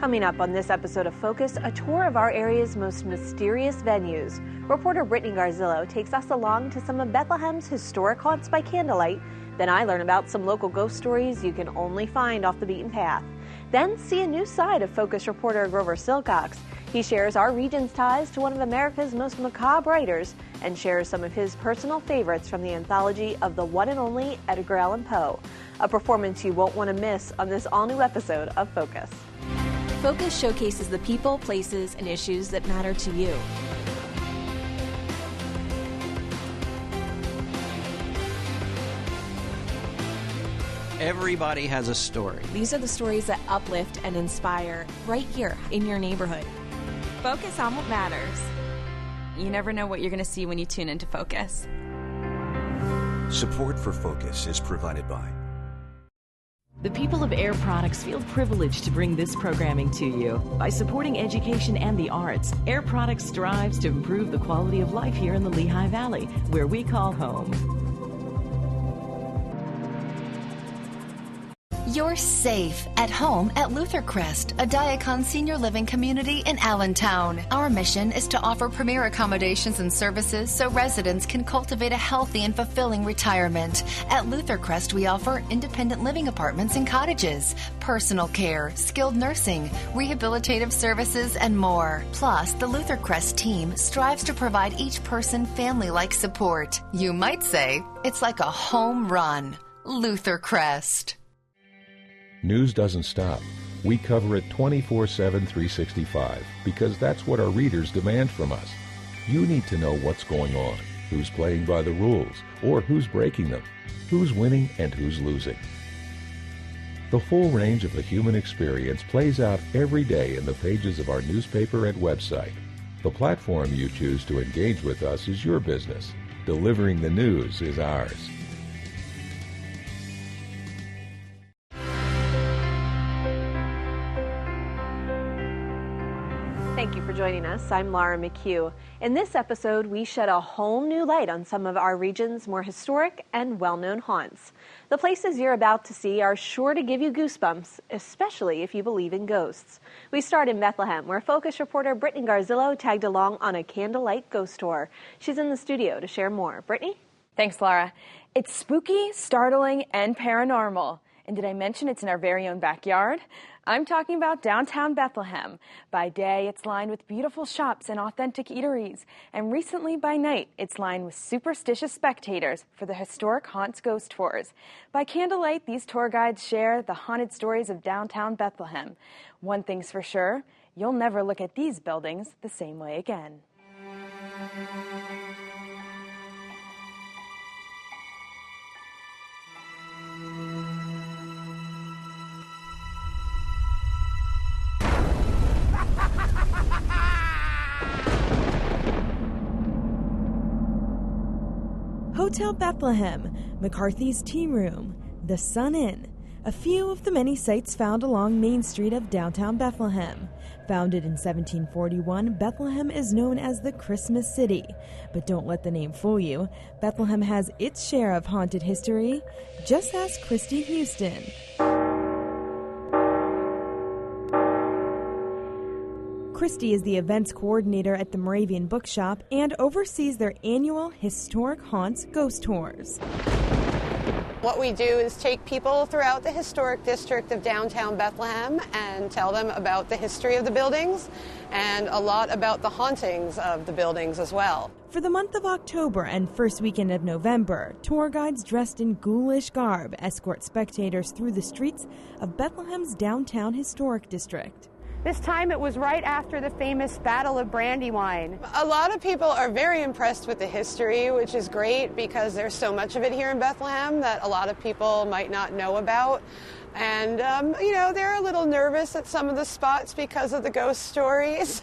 Coming up on this episode of Focus, a tour of our area's most mysterious venues. Reporter Brittany Garzillo takes us along to some of Bethlehem's historic haunts by candlelight. Then I learn about some local ghost stories you can only find off the beaten path. Then see a new side of Focus reporter Grover Silcox. He shares our region's ties to one of America's most macabre writers and shares some of his personal favorites from the anthology of the one and only Edgar Allan Poe. A performance you won't want to miss on this all-new episode of Focus. Focus showcases the people, places, and issues that matter to you. Everybody has a story. These are the stories that uplift and inspire right here in your neighborhood. Focus on what matters. You never know what you're going to see when you tune into Focus. Support for Focus is provided by the people of Air Products feel privileged to bring this programming to you. By supporting education and the arts, Air Products strives to improve the quality of life here in the Lehigh Valley, where we call home. You're safe at home at Luther Crest, a Diacon senior living community in Allentown. Our mission is to offer premier accommodations and services so residents can cultivate a healthy and fulfilling retirement. At Luther Crest, we offer independent living apartments and cottages, personal care, skilled nursing, rehabilitative services, and more. Plus, the Luther Crest team strives to provide each person family-like support. You might say it's like a home run. Luther Crest. News doesn't stop. We cover it 24/7, 365, because that's what our readers demand from us. You need to know what's going on, who's playing by the rules, or who's breaking them, who's winning and who's losing. The full range of the human experience plays out every day in the pages of our newspaper and website. The platform you choose to engage with us is your business. Delivering the news is ours. Thank you for joining us. I'm Laura McHugh. In this episode, we shed a whole new light on some of our region's more historic and well-known haunts. The places you're about to see are sure to give you goosebumps, especially if you believe in ghosts. We start in Bethlehem, where Focus reporter Brittany Garzillo tagged along on a candlelight ghost tour. She's in the studio to share more. Brittany? Thanks, Laura. It's spooky, startling, and paranormal. And did I mention it's in our very own backyard? I'm talking about downtown Bethlehem. By day, it's lined with beautiful shops and authentic eateries. And recently, by night, it's lined with superstitious spectators for the historic haunts ghost tours. By candlelight, these tour guides share the haunted stories of downtown Bethlehem. One thing's for sure, you'll never look at these buildings the same way again. Hotel Bethlehem, McCarthy's Tea Room, the Sun Inn, a few of the many sights found along Main Street of downtown Bethlehem. Founded in 1741, Bethlehem is known as the Christmas City. But don't let the name fool you. Bethlehem has its share of haunted history. Just ask Christy Houston. Christy is the events coordinator at the Moravian Bookshop and oversees their annual Historic Haunts Ghost Tours. What we do is take people throughout the historic district of downtown Bethlehem and tell them about the history of the buildings and a lot about the hauntings of the buildings as well. For the month of October and first weekend of November, tour guides dressed in ghoulish garb escort spectators through the streets of Bethlehem's downtown historic district. This time it was right after the famous Battle of Brandywine. A lot of people are very impressed with the history, which is great because there's so much of it here in Bethlehem that a lot of people might not know about. And, they're a little nervous at some of the spots because of the ghost stories.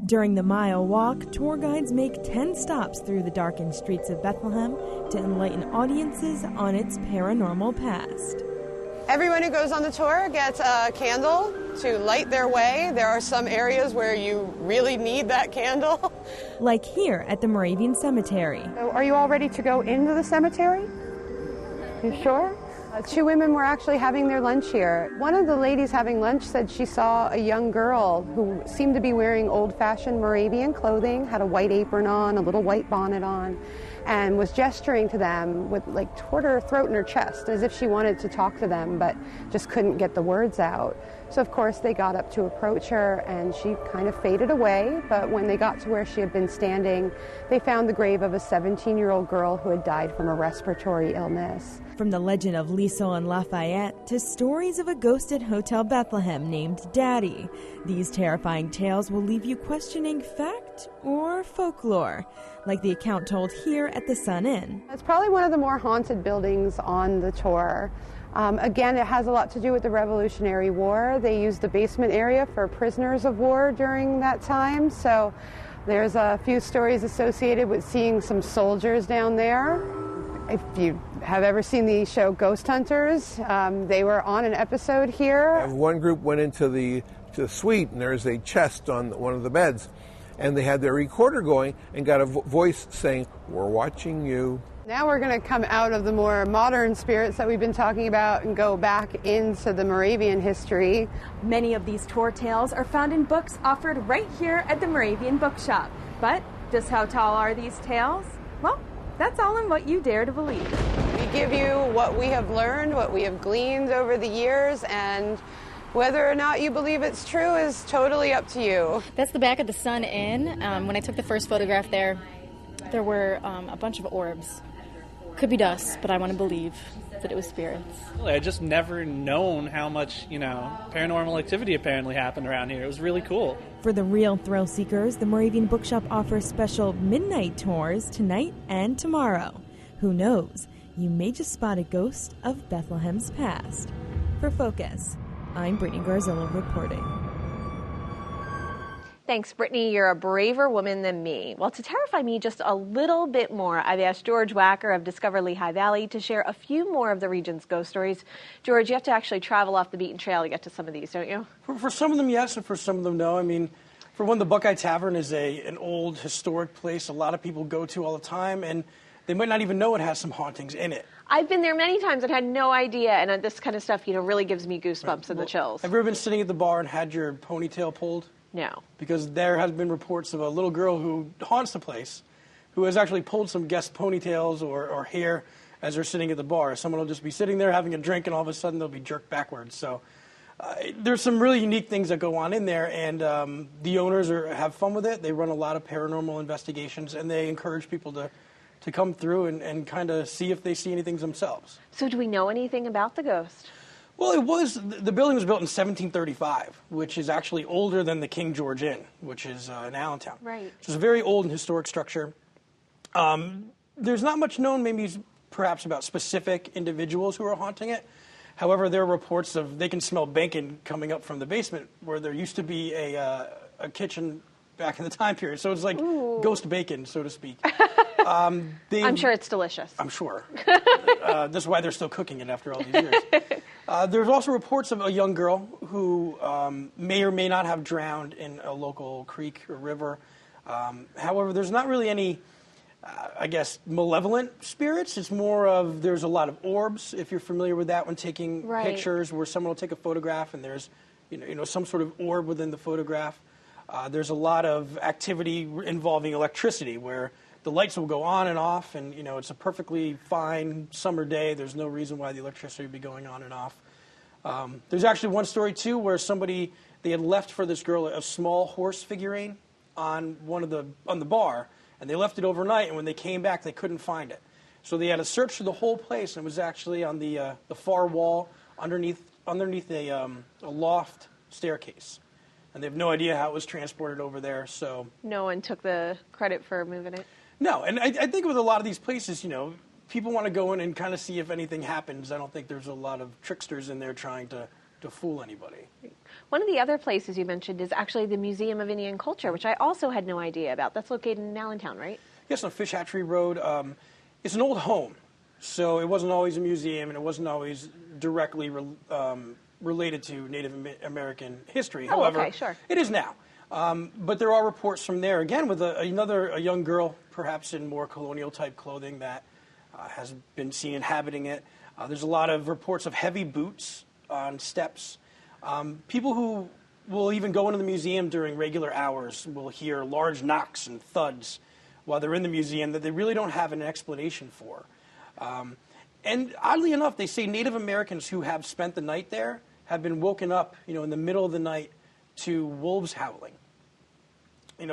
During the mile walk, tour guides make 10 stops through the darkened streets of Bethlehem to enlighten audiences on its paranormal past. Everyone who goes on the tour gets a candle to light their way. There are some areas where you really need that candle. Like here at the Moravian Cemetery. So are you all ready to go into the cemetery? You sure? Two women were actually having their lunch here. One of the ladies having lunch said she saw a young girl who seemed to be wearing old-fashioned Moravian clothing, had a white apron on, a little white bonnet on, and was gesturing to them with, like, toward her throat and her chest, as if she wanted to talk to them, but just couldn't get the words out. So, of course, they got up to approach her, and she kind of faded away, but when they got to where she had been standing, they found the grave of a 17-year-old girl who had died from a respiratory illness. From the legend of Liesel and Lafayette to stories of a ghosted Hotel Bethlehem named Daddy, these terrifying tales will leave you questioning fact or folklore, like the account told here at the Sun Inn. It's probably one of the more haunted buildings on the tour. Again, it has a lot to do with the Revolutionary War. They used the basement area for prisoners of war during that time, so there's a few stories associated with seeing some soldiers down there. If you have ever seen the show Ghost Hunters, they were on an episode here. One group went into the suite, and there's a chest on one of the beds, and they had their recorder going and got a voice saying, "We're watching you." Now we're going to come out of the more modern spirits that we've been talking about and go back into the Moravian history. Many of these tour tales are found in books offered right here at the Moravian Bookshop. But just how tall are these tales? Well, that's all in what you dare to believe. We give you what we have learned, what we have gleaned over the years, and whether or not you believe it's true is totally up to you. That's the back of the Sun Inn. When I took the first photograph there were a bunch of orbs. Could be dust, but I want to believe that it was spirits. I just never known how much, paranormal activity apparently happened around here. It was really cool. For the real thrill seekers, the Moravian Bookshop offers special midnight tours tonight and tomorrow. Who knows? You may just spot a ghost of Bethlehem's past. For Focus, I'm Brittany Garzillo reporting. Thanks, Brittany. You're a braver woman than me. Well, to terrify me just a little bit more, I've asked George Wacker of Discover Lehigh Valley to share a few more of the region's ghost stories. George, you have to actually travel off the beaten trail to get to some of these, don't you? For some of them, yes, and for some of them, no. I mean, for one, the Buckeye Tavern is an old historic place a lot of people go to all the time, and they might not even know it has some hauntings in it. I've been there many times and had no idea, and this kind of stuff, really gives me goosebumps and the chills. Have you ever been sitting at the bar and had your ponytail pulled? No. Because there has been reports of a little girl who haunts the place who has actually pulled some guest ponytails or hair as they're sitting at the bar. Someone will just be sitting there having a drink, and all of a sudden they'll be jerked backwards. So there's some really unique things that go on in there, and the owners have fun with it. They run a lot of paranormal investigations, and they encourage people to come through and kind of see if they see anything themselves. So do we know anything about the ghost? Well, the building was built in 1735, which is actually older than the King George Inn, which is in Allentown. Right. So it's a very old and historic structure. There's not much known, perhaps about specific individuals who are haunting it. However, there are reports of they can smell bacon coming up from the basement where there used to be a kitchen back in the time period. So it's like ghost bacon, so to speak. I'm sure it's delicious. I'm sure. That's why they're still cooking it after all these years. There's also reports of a young girl who may or may not have drowned in a local creek or river. However, there's not really any, malevolent spirits. It's more of there's a lot of orbs, if you're familiar with that when taking pictures, where someone will take a photograph and there's some sort of orb within the photograph. There's a lot of activity involving electricity where the lights will go on and off, and it's a perfectly fine summer day. There's no reason why the electricity would be going on and off. There's actually one story too where they had left for this girl a small horse figurine on the bar, and they left it overnight. And when they came back, they couldn't find it, so they had to search through the whole place. And it was actually on the far wall underneath a loft staircase. And they have no idea how it was transported over there. So no one took the credit for moving it. No, and I think with a lot of these places, people want to go in and kind of see if anything happens. I don't think there's a lot of tricksters in there trying to fool anybody. One of the other places you mentioned is actually the Museum of Indian Culture, which I also had no idea about. That's located in Allentown, right? Yes, on Fish Hatchery Road. It's an old home, so it wasn't always a museum, and it wasn't always directly related to Native American history. However, okay, sure. It is now. But there are reports from there, again, with a young girl, perhaps in more colonial-type clothing, that has been seen inhabiting it. There's a lot of reports of heavy boots on steps. People who will even go into the museum during regular hours will hear large knocks and thuds while they're in the museum that they really don't have an explanation for. And oddly enough, they say Native Americans who have spent the night there have been woken up, in the middle of the night to wolves howling.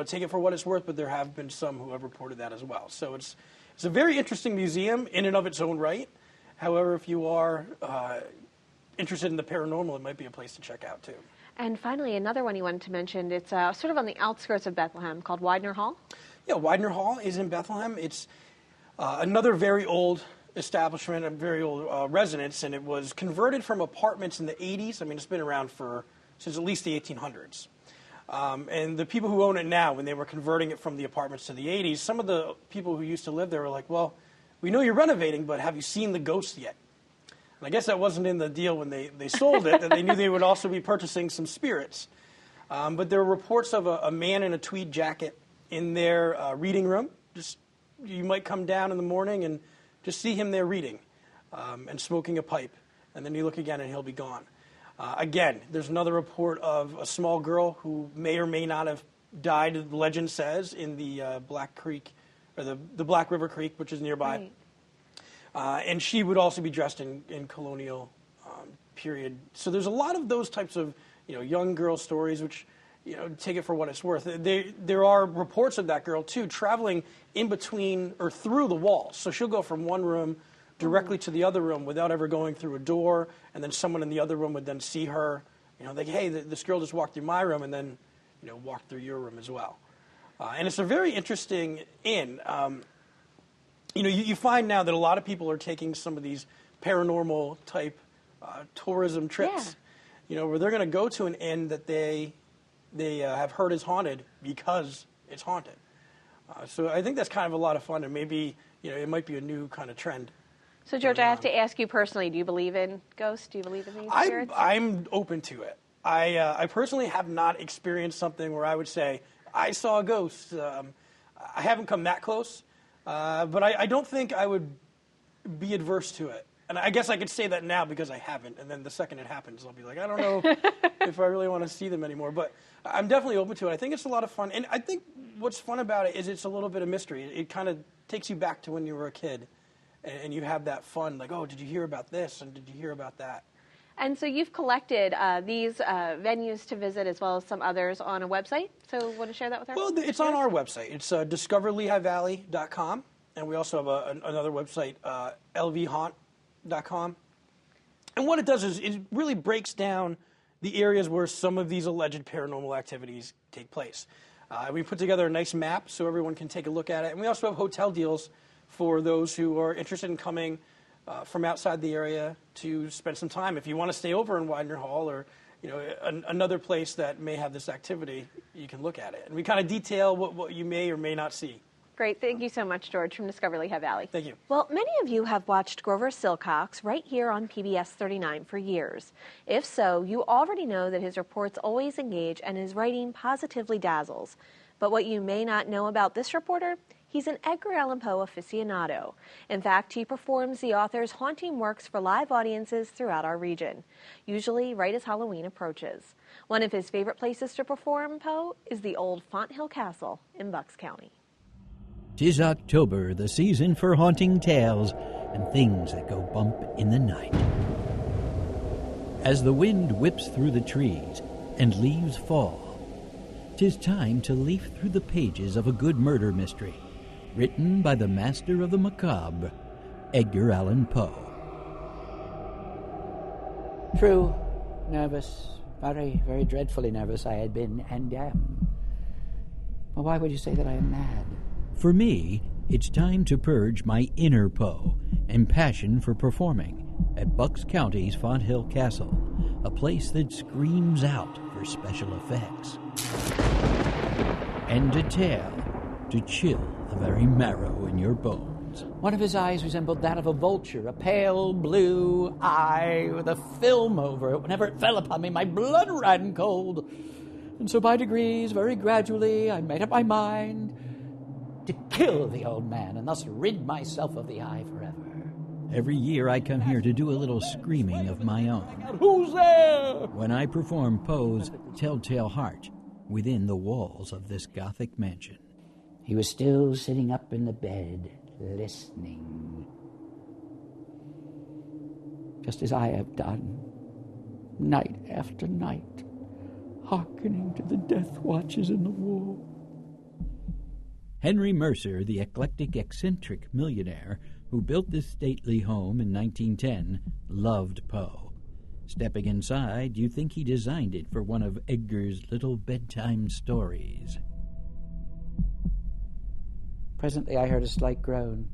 Take it for what it's worth, but there have been some who have reported that as well. So it's a very interesting museum in and of its own right. However, if you are interested in the paranormal, it might be a place to check out too. And finally, another one you wanted to mention, it's sort of on the outskirts of Bethlehem, called Widener Hall. Yeah, Widener Hall is in Bethlehem. It's another very old establishment, a very old residence, and it was converted from apartments in the 80s. I mean, it's been around since at least the 1800s. And the people who own it now, when they were converting it from the apartments to the 80s, some of the people who used to live there were like, well, we know you're renovating, but have you seen the ghost yet? And I guess that wasn't in the deal when they sold it, that they knew they would also be purchasing some spirits. But there were reports of a man in a tweed jacket in their reading room. You might come down in the morning and just see him there reading and smoking a pipe. And then you look again and he'll be gone. Again, there's another report of a small girl who may or may not have died, the legend says, in the Black Creek, or the Black River Creek, which is nearby. Right. And she would also be dressed in colonial period. So there's a lot of those types of young girl stories, which take it for what it's worth. There are reports of that girl too traveling in between or through the walls. So she'll go from one room directly to the other room without ever going through a door, and then someone in the other room would then see her, like, hey, this girl just walked through my room, and then, walked through your room as well. And it's a very interesting inn. You find now that a lot of people are taking some of these paranormal type tourism trips, where they're going to go to an inn that they have heard is haunted because it's haunted. So I think that's kind of a lot of fun, and maybe, it might be a new kind of trend. So, George, I have to ask you personally, do you believe in ghosts? Do you believe in these spirits? I'm open to it. I personally have not experienced something where I would say, I saw a ghost. I haven't come that close, but I don't think I would be adverse to it. And I guess I could say that now because I haven't, and then the second it happens, I'll be like, I don't know if I really want to see them anymore. But I'm definitely open to it. I think it's a lot of fun. And I think what's fun about it is it's a little bit of mystery. It kind of takes you back to when you were a kid. And you have that fun, like, oh, did you hear about this, and did you hear about that? And so you've collected these venues to visit as well as some others on a website. So want to share that with our listeners? Well, it's on our website. It's discoverlehighvalley.com. And we also have another website, lvhaunt.com. And what it does is it really breaks down the areas where some of these alleged paranormal activities take place. We put together a nice map so everyone can take a look at it. And we also have hotel deals for those who are interested in coming from outside the area to spend some time. If you want to stay over in Widener Hall or another place that may have this activity, you can look at it. And we kind of detail what you may or may not see. Great. Thank you so much, George, from Discover Lehigh Valley. Thank you. Well, many of you have watched Grover Silcox right here on PBS 39 for years. If so, you already know that his reports always engage and his writing positively dazzles. But what you may not know about this reporter, he's an Edgar Allan Poe aficionado. In fact, he performs the author's haunting works for live audiences throughout our region, usually right as Halloween approaches. One of his favorite places to perform Poe is the old Fonthill Castle in Bucks County. 'Tis October, the season for haunting tales and things that go bump in the night. As the wind whips through the trees and leaves fall, 'tis time to leaf through the pages of a good murder mystery, written by the master of the macabre, Edgar Allan Poe. True, nervous, very, very dreadfully nervous I had been and am. Well, why would you say that I am mad? For me, it's time to purge my inner Poe and passion for performing at Bucks County's Fonthill Castle, a place that screams out for special effects. And a tale to chill the very marrow in your bones. One of his eyes resembled that of a vulture, a pale blue eye with a film over it. Whenever it fell upon me, my blood ran cold. And so by degrees, very gradually, I made up my mind to kill the old man and thus rid myself of the eye forever. Every year I come here to do a little screaming of my own. Who's there? When I perform Poe's Telltale Heart within the walls of this Gothic mansion. He was still sitting up in the bed, listening. Just as I have done, night after night, hearkening to the death watches in the wall. Henry Mercer, the eclectic, eccentric millionaire who built this stately home in 1910, loved Poe. Stepping inside, you think he designed it for one of Edgar's little bedtime stories. Presently I heard a slight groan.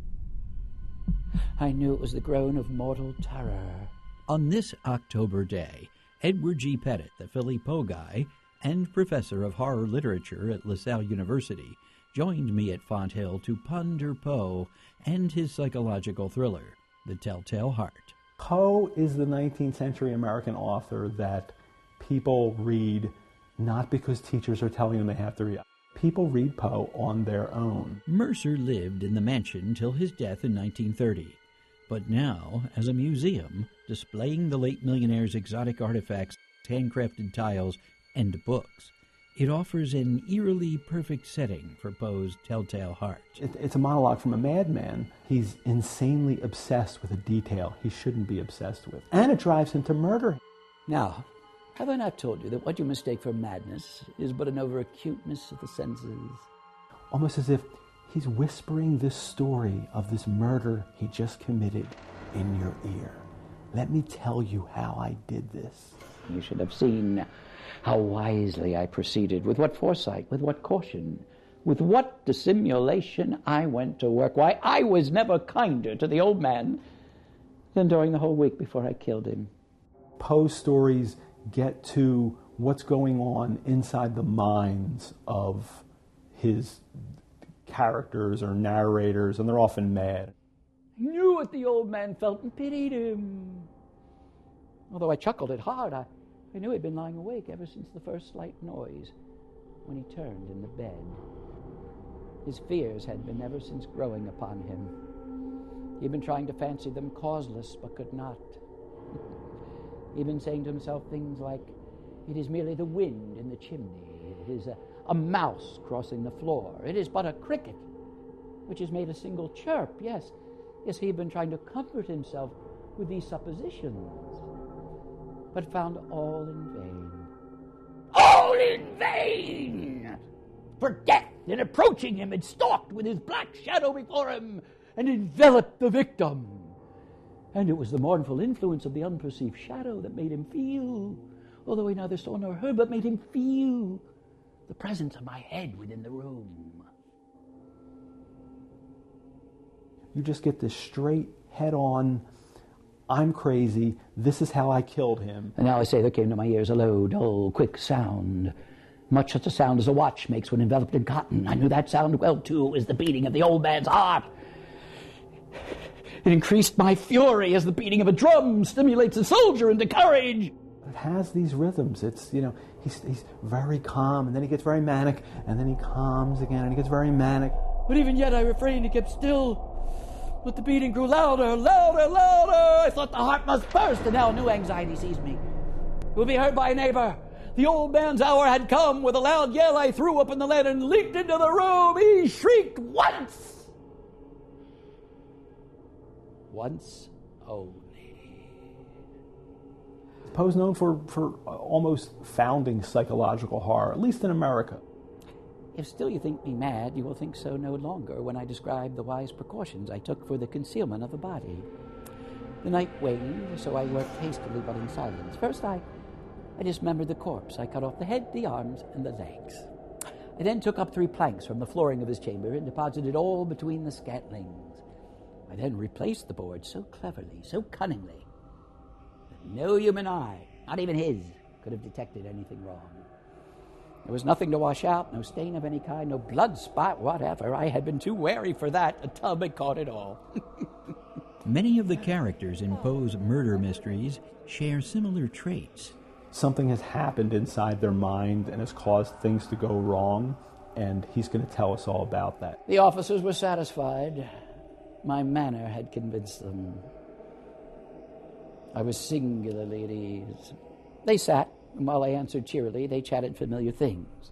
I knew it was the groan of mortal terror. On this October day, Edward G. Pettit, the Philly Poe guy and professor of horror literature at LaSalle University, joined me at Fonthill to ponder Poe and his psychological thriller, The Telltale Heart. Poe is the 19th century American author that people read not because teachers are telling them they have to read. People read Poe on their own. Mercer lived in the mansion till his death in 1930, but now as a museum displaying the late millionaire's exotic artifacts, handcrafted tiles, and books. It offers an eerily perfect setting for Poe's Telltale Heart. It's a monologue from a madman. He's insanely obsessed with a detail he shouldn't be obsessed with. And it drives him to murder. Now, have I not told you that what you mistake for madness is but an over-acuteness of the senses? Almost as if he's whispering this story of this murder he just committed in your ear. Let me tell you how I did this. You should have seen how wisely I proceeded, with what foresight, with what caution, with what dissimulation I went to work. Why, I was never kinder to the old man than during the whole week before I killed him. Poe's stories get to what's going on inside the minds of his characters or narrators, and they're often mad. I knew what the old man felt and pitied him. Although I chuckled it hard, I knew he'd been lying awake ever since the first slight noise when he turned in the bed. His fears had been ever since growing upon him. He'd been trying to fancy them causeless, but could not. He'd been saying to himself things like, "It is merely the wind in the chimney. It is a mouse crossing the floor. It is but a cricket, which has made a single chirp." Yes, he had been trying to comfort himself with these suppositions, but found all in vain. All in vain! For death, in approaching him, had stalked with his black shadow before him and enveloped the victim. And it was the mournful influence of the unperceived shadow that made him feel, although he neither saw nor heard, but made him feel the presence of my head within the room. You just get this straight, head-on, I'm crazy, this is how I killed him. And now I say there came to my ears a low, dull, quick sound, much such a sound as a watch makes when enveloped in cotton. I knew that sound well, too. It was the beating of the old man's heart. It increased my fury as the beating of a drum stimulates a soldier into courage. It has these rhythms. It's, he's very calm, and then he gets very manic, and then he calms again, and he gets very manic. But even yet I refrained and kept still. But the beating grew louder, louder, louder. I thought the heart must burst, and now a new anxiety seized me. It would be heard by a neighbor. The old man's hour had come. With a loud yell, I threw open the lid and leaped into the room. He shrieked once. Once only. Poe's known for almost founding psychological horror, at least in America. If still you think me mad, you will think so no longer when I describe the wise precautions I took for the concealment of the body. The night waned, so I worked hastily but in silence. First, I dismembered the corpse. I cut off the head, the arms, and the legs. I then took up 3 planks from the flooring of his chamber and deposited all between the scantlings. I then replaced the board so cleverly, so cunningly, that no human eye, not even his, could have detected anything wrong. There was nothing to wash out, no stain of any kind, no blood spot whatever. I had been too wary for that. A tub had caught it all. Many of the characters in Poe's murder mysteries share similar traits. Something has happened inside their mind and has caused things to go wrong, and he's going to tell us all about that. The officers were satisfied. My manner had convinced them. I was singularly at ease. They sat, and while I answered cheerily, they chatted familiar things.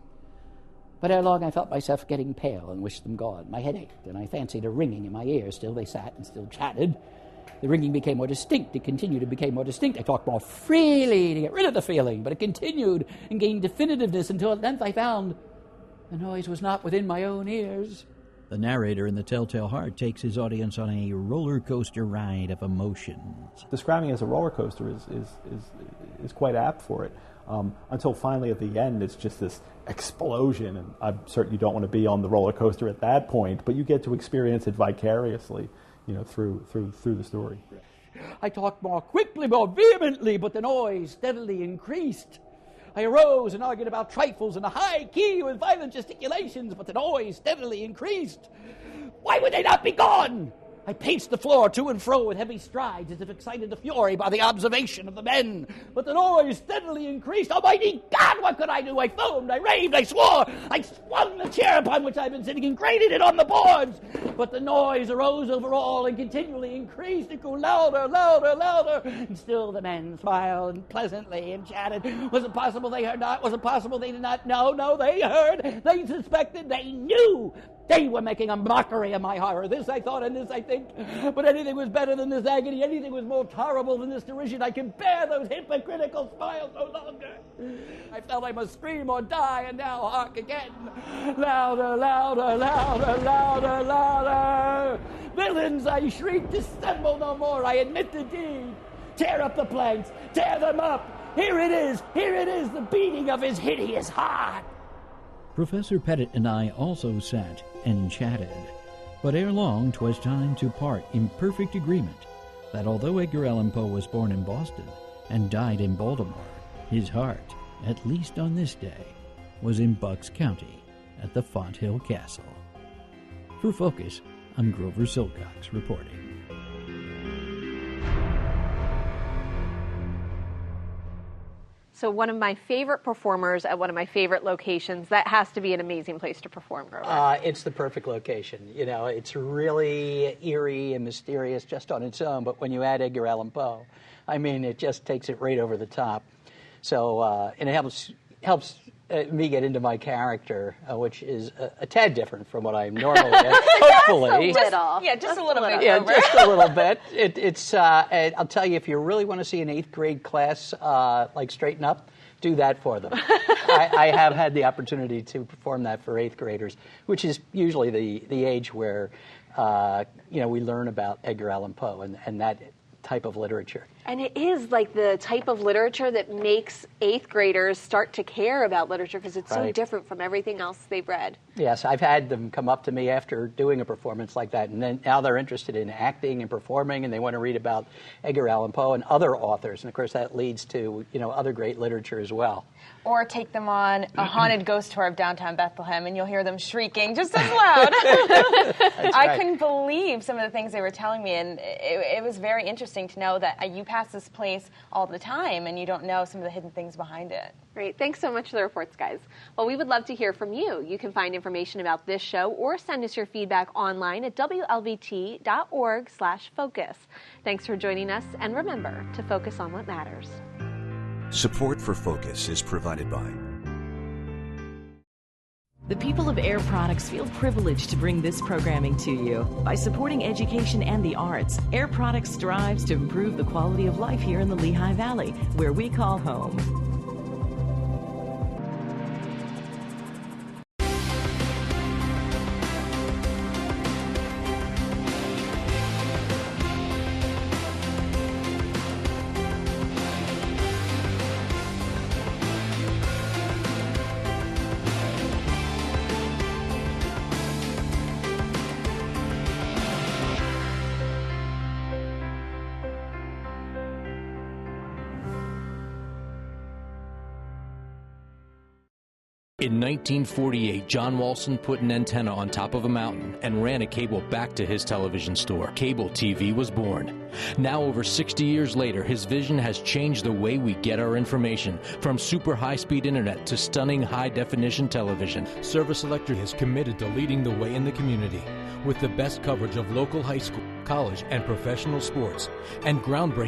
But ere long I felt myself getting pale and wished them gone. My head ached, and I fancied a ringing in my ears. Still they sat and still chatted. The ringing became more distinct. It continued to become more distinct. I talked more freely to get rid of the feeling, but it continued and gained definitiveness until at length I found the noise was not within my own ears. The narrator in The Telltale Heart takes his audience on a roller coaster ride of emotions. Describing it as a roller coaster is quite apt for it. Until finally at the end, it's just this explosion, and I'm certain you don't want to be on the roller coaster at that point, but you get to experience it vicariously, through the story. I talked more quickly, more vehemently, but the noise steadily increased. I arose and argued about trifles in a high key with violent gesticulations, but the noise steadily increased. Why would they not be gone? I paced the floor to and fro with heavy strides as if excited to fury by the observation of the men. But the noise steadily increased. Almighty God, what could I do? I foamed, I raved, I swore. I swung the chair upon which I'd been sitting and grated it on the boards. But the noise arose over all and continually increased. It grew louder, louder, louder. And still the men smiled pleasantly and chatted. Was it possible they heard not? Was it possible they did not? No, they heard. They suspected. They knew. They were making a mockery of my horror. This I thought and this I think. But anything was better than this agony. Anything was more horrible than this derision. I can bear those hypocritical smiles no longer. I felt I must scream or die, and now hark again. Louder, louder, louder, louder, louder. Villains, I shrieked, dissemble no more. I admit the deed. Tear up the planks. Tear them up. Here it is, the beating of his hideous heart. Professor Pettit and I also sat and chatted, but ere long 'twas time to part in perfect agreement that although Edgar Allan Poe was born in Boston and died in Baltimore, his heart, at least on this day, was in Bucks County at the Fonthill Castle. For Focus, I'm Grover Silcox reporting. So one of my favorite performers at one of my favorite locations, that has to be an amazing place to perform, Grover. It's the perfect location. It's really eerie and mysterious just on its own, but when you add Edgar Allan Poe, it just takes it right over the top. So, and it helps me get into my character, which is a tad different from what I'm normally in, hopefully. Just a little bit. Yeah, just a little bit. It's I'll tell you, if you really want to see an 8th grade class straighten up, do that for them. I have had the opportunity to perform that for 8th graders, which is usually the age where we learn about Edgar Allan Poe and that type of literature. And it is like the type of literature that makes 8th graders start to care about literature because it's so different from everything else they've read. Yes, I've had them come up to me after doing a performance like that, and then now they're interested in acting and performing, and they want to read about Edgar Allan Poe and other authors, and of course that leads to other great literature as well. Or take them on a haunted ghost tour of downtown Bethlehem, and you'll hear them shrieking just as loud. I couldn't believe some of the things they were telling me, and it was very interesting to know that you pass this place all the time, and you don't know some of the hidden things behind it. Great. Thanks so much for the reports, guys. Well, we would love to hear from you. You can find information about this show or send us your feedback online at wlvt.org/focus. Thanks for joining us, and remember to focus on what matters. Support for Focus is provided by The people of Air Products feel privileged to bring this programming to you. By supporting education and the arts, Air Products strives to improve the quality of life here in the Lehigh Valley, where we call home. In 1948, John Walson put an antenna on top of a mountain and ran a cable back to his television store. Cable TV was born. Now, over 60 years later, his vision has changed the way we get our information, from super high-speed internet to stunning high-definition television. Service Electric is committed to leading the way in the community with the best coverage of local high school, college, and professional sports, and groundbreaking